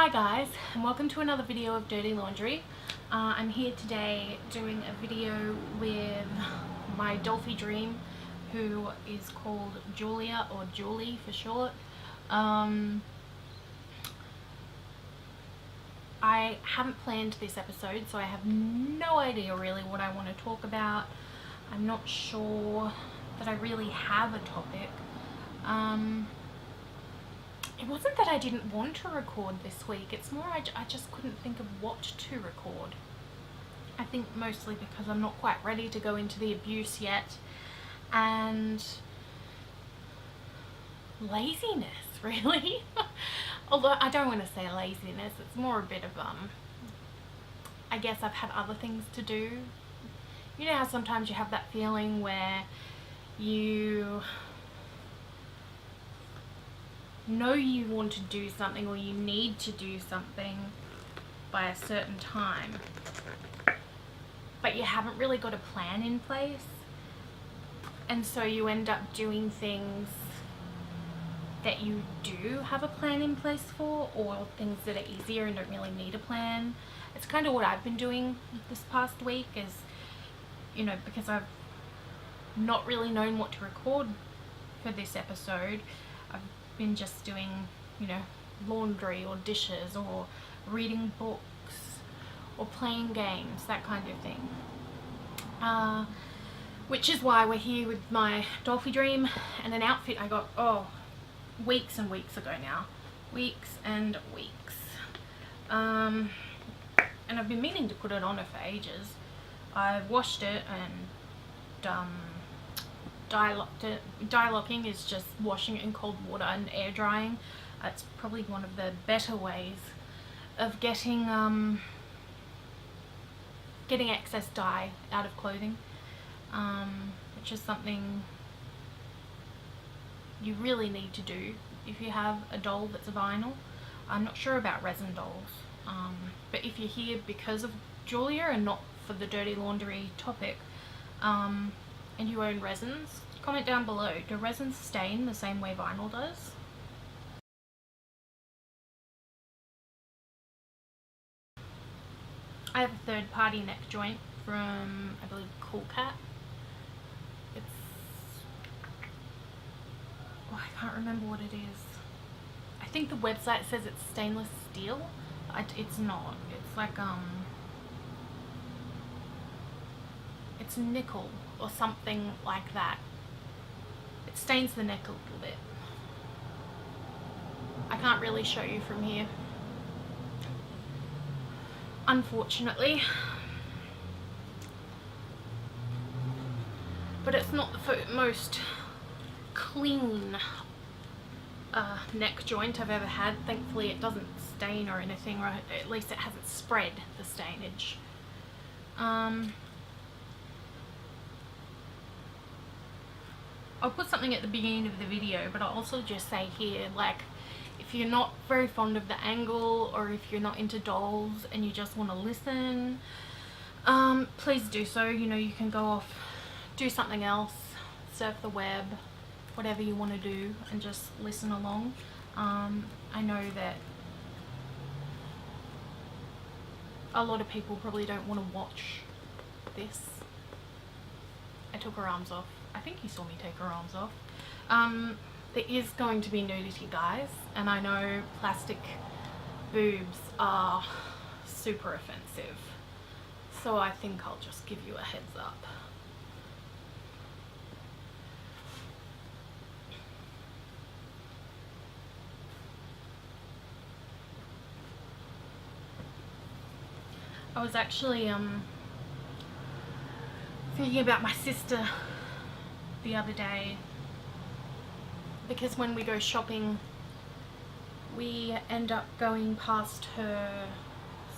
Hi guys, and welcome to another video of Dirty Laundry. I'm here today doing a video with my Dolphy Dream, who is called Julia, or Julie for short. I haven't planned this episode, so I have no idea really what I want to talk about. I'm not sure that I really have a topic. It wasn't that I didn't want to record this week, it's more I just couldn't think of what to record. I think mostly because I'm not quite ready to go into the abuse yet, and laziness really. Although I don't want to say laziness, it's more a bit of I guess I've had other things to do. You know how sometimes you have that feeling where you know you want to do something, or you need to do something by a certain time, but you haven't really got a plan in place, and so you end up doing things that you do have a plan in place for, or things that are easier and don't really need a plan. It's kind of what I've been doing this past week, is, you know, because I've not really known what to record for this episode, I've been just doing, you know, laundry or dishes or reading books or playing games, that kind of thing. Which is why we're here with my Dolphy Dream and an outfit I got, weeks and weeks ago now. Weeks and weeks. And I've been meaning to put it on her for ages. I've washed it and dye locked it. Dye locking is just washing it in cold water and air drying. It's probably one of the better ways of getting excess dye out of clothing, which is something you really need to do if you have a doll that's a vinyl. I'm not sure about resin dolls, but if you're here because of Julia and not for the dirty laundry topic, and you own resins, comment down below. Do resins stain the same way vinyl does? I have a third party neck joint from, I believe, Cool Cat. It's, I can't remember what it is. I think the website says it's stainless steel. It's not. It's like it's nickel or something like that. It stains the neck a little bit. I can't really show you from here, unfortunately, but it's not the most clean neck joint I've ever had. Thankfully it doesn't stain or anything, or at least it hasn't spread the stainage. I'll put something at the beginning of the video, but I'll also just say here, like, if you're not very fond of the angle, or if you're not into dolls and you just want to listen, please do so. You know, you can go off, do something else, surf the web, whatever you want to do, and just listen along. I know that a lot of people probably don't want to watch this. I took her arms off. I think you saw me take her arms off. There is going to be nudity, guys, and I know plastic boobs are super offensive, so I think I'll just give you a heads up. I was actually thinking about my sister the other day, because when we go shopping we end up going past her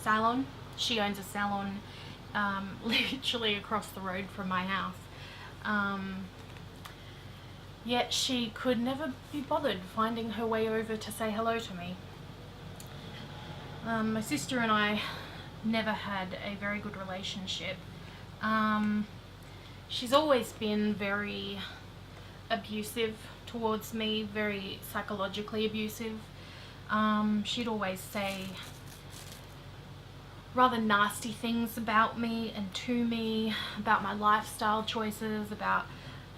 salon. She owns a salon literally across the road from my house, yet she could never be bothered finding her way over to say hello to me. My sister and I never had a very good relationship. She's always been very abusive towards me, very psychologically abusive. She'd always say rather nasty things about me and to me, about my lifestyle choices, about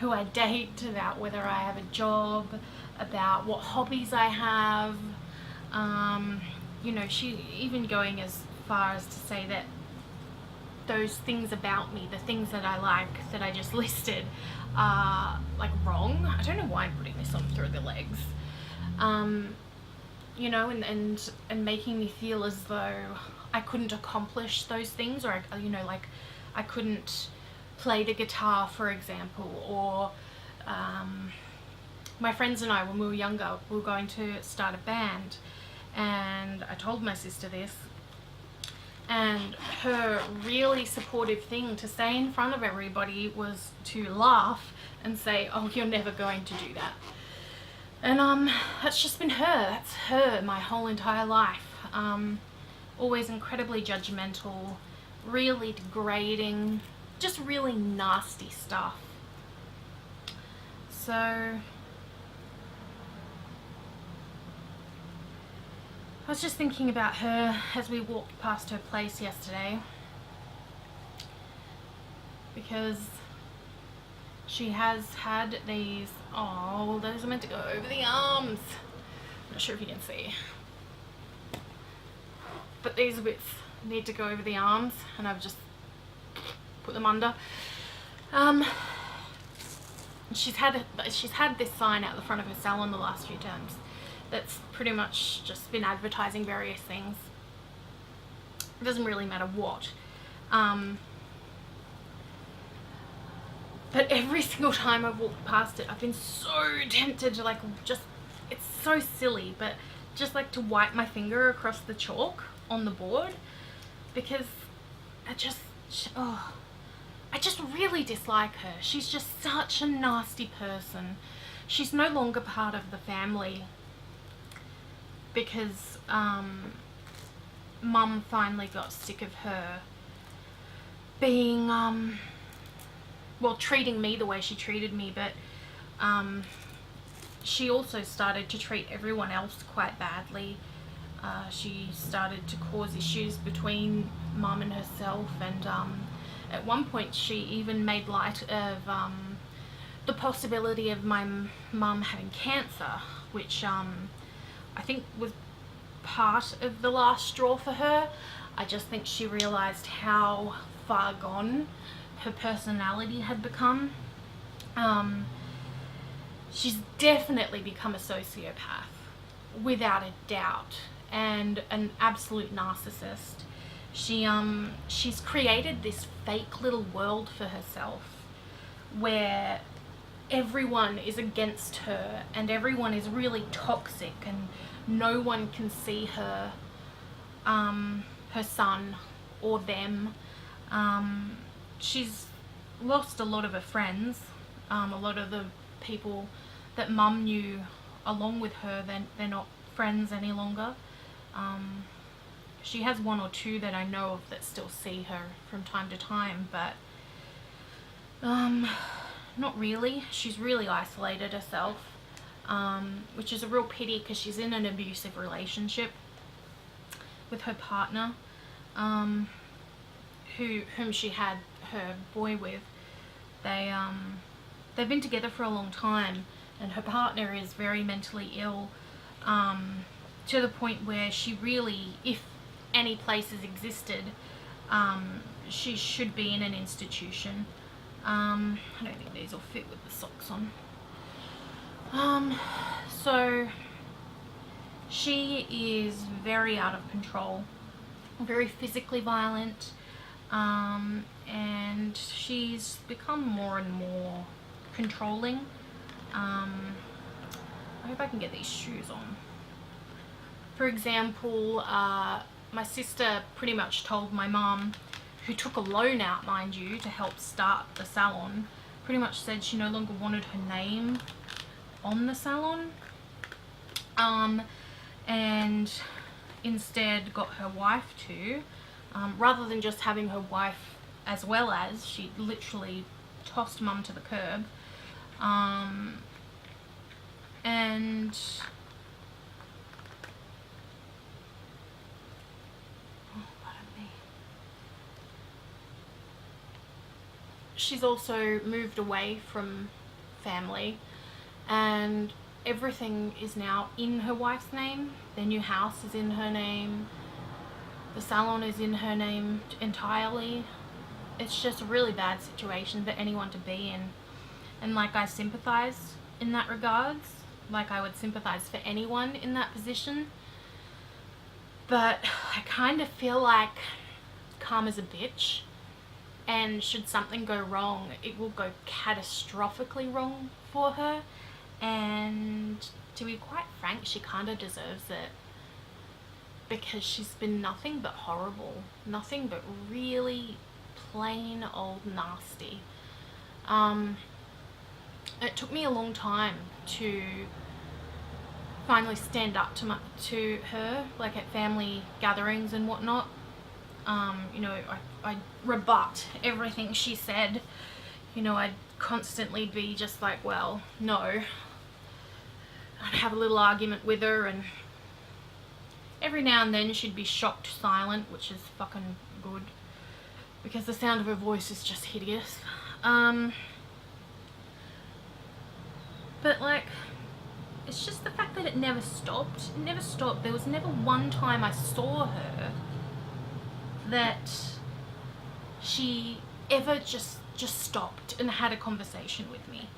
who I date, about whether I have a job, about what hobbies I have. You know, she even going as far as to say that those things about me, the things that I like that I just listed, are like wrong. I don't know why I'm putting this on through the legs. You know, and making me feel as though I couldn't accomplish those things, or, you know, like I couldn't play the guitar, for example, or my friends and I, when we were younger, we were going to start a band, and I told my sister this, and her really supportive thing to say in front of everybody was to laugh and say, oh, you're never going to do that. And that's just been her. That's her my whole entire life. Always incredibly judgmental, really degrading, just really nasty stuff. So I was just thinking about her as we walked past her place yesterday, because she has had these, oh, those are meant to go over the arms. I'm not sure if you can see, but these bits need to go over the arms, and I've just put them under. She's had this sign out the front of her salon the last few terms that's pretty much just been advertising various things. It doesn't really matter what. But every single time I've walked past it, I've been so tempted to, like, just, it's so silly, but just like to wipe my finger across the chalk on the board, because I just really dislike her. She's just such a nasty person. She's no longer part of the family because Mum finally got sick of her being well, treating me the way she treated me, but she also started to treat everyone else quite badly. She started to cause issues between Mum and herself, and at one point she even made light of the possibility of my mum having cancer, which I think was part of the last straw for her. I just think she realised how far gone her personality had become. She's definitely become a sociopath, without a doubt, and an absolute narcissist. She's created this fake little world for herself where everyone is against her and everyone is really toxic and no one can see her, her son or them. She's lost a lot of her friends, a lot of the people that Mum knew along with her, they're not friends any longer. She has one or two that I know of that still see her from time to time, but not really. She's really isolated herself, which is a real pity because she's in an abusive relationship with her partner, whom she had her boy with. They've been together for a long time, and her partner is very mentally ill, to the point where she really, if any places existed, she should be in an institution. I don't think these will fit with the socks on. So she is very out of control, very physically violent, and she's become more and more controlling. I hope I can get these shoes on. For example, my sister pretty much told my mum, who took a loan out, mind you, to help start the salon, pretty much said she no longer wanted her name on the salon, and instead got her wife to, rather than just having her wife as well as, she literally tossed Mum to the curb, and she's also moved away from family, and everything is now in her wife's name. Their new house is in her name. The salon is in her name entirely. It's just a really bad situation for anyone to be in. And like, I sympathize in that regards. Like, I would sympathize for anyone in that position. But I kind of feel like karma's a bitch. And should something go wrong, it will go catastrophically wrong for her. And to be quite frank, she kind of deserves it. Because she's been nothing but horrible. Nothing but really plain old nasty. It took me a long time to finally stand up to her, like at family gatherings and whatnot. You know, I'd rebut everything she said. You know, I'd constantly be just like, well, no. I'd have a little argument with her, and every now and then she'd be shocked silent, which is fucking good, because the sound of her voice is just hideous. But like, it's just the fact that it never stopped. It never stopped. There was never one time I saw her that she ever just stopped and had a conversation with me.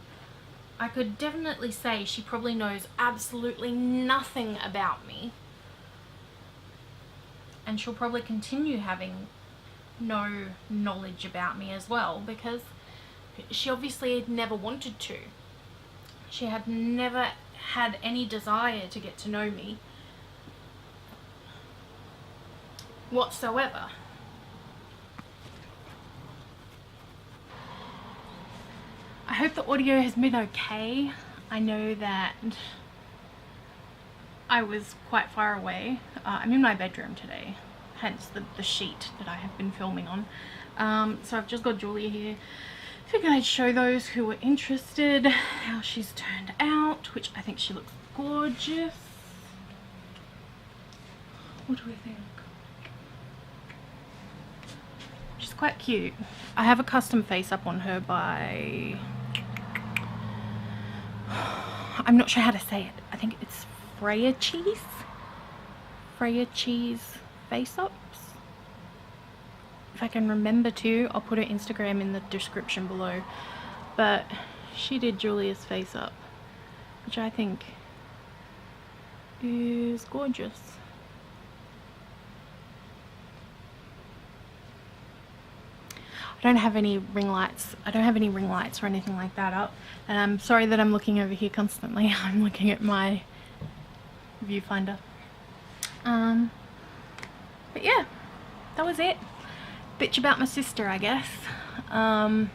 I could definitely say she probably knows absolutely nothing about me. And she'll probably continue having no knowledge about me as well, because she obviously had never wanted to. She had never had any desire to get to know me whatsoever. I hope the audio has been okay. I know that I was quite far away. I'm in my bedroom today, hence the sheet that I have been filming on. So I've just got Julia here. Figured I'd show those who were interested how she's turned out, which I think she looks gorgeous. What do we think? She's quite cute. I have a custom face up on her by, I'm not sure how to say it. I think it's Freya Cheese face ups. If I can remember to, I'll put her Instagram in the description below. But she did Julia's face up, which I think is gorgeous. I don't have any ring lights. I don't have any ring lights or anything like that up. And I'm sorry that I'm looking over here constantly. I'm looking at my viewfinder. But yeah, that was it. Bitch about my sister, I guess. I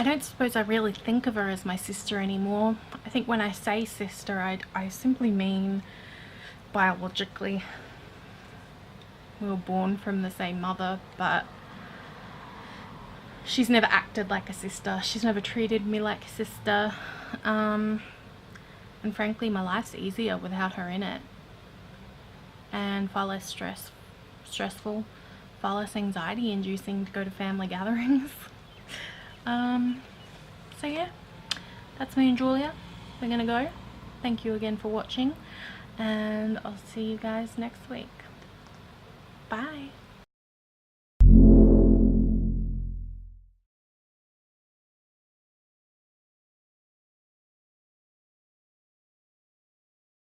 don't suppose I really think of her as my sister anymore. I think when I say sister, I simply mean biologically. We were born from the same mother, but she's never acted like a sister. She's never treated me like a sister. And frankly, my life's easier without her in it. And far less stressful. Far less anxiety inducing to go to family gatherings. So yeah, that's me and Julia. We're gonna go. Thank you again for watching, and I'll see you guys next week. Bye.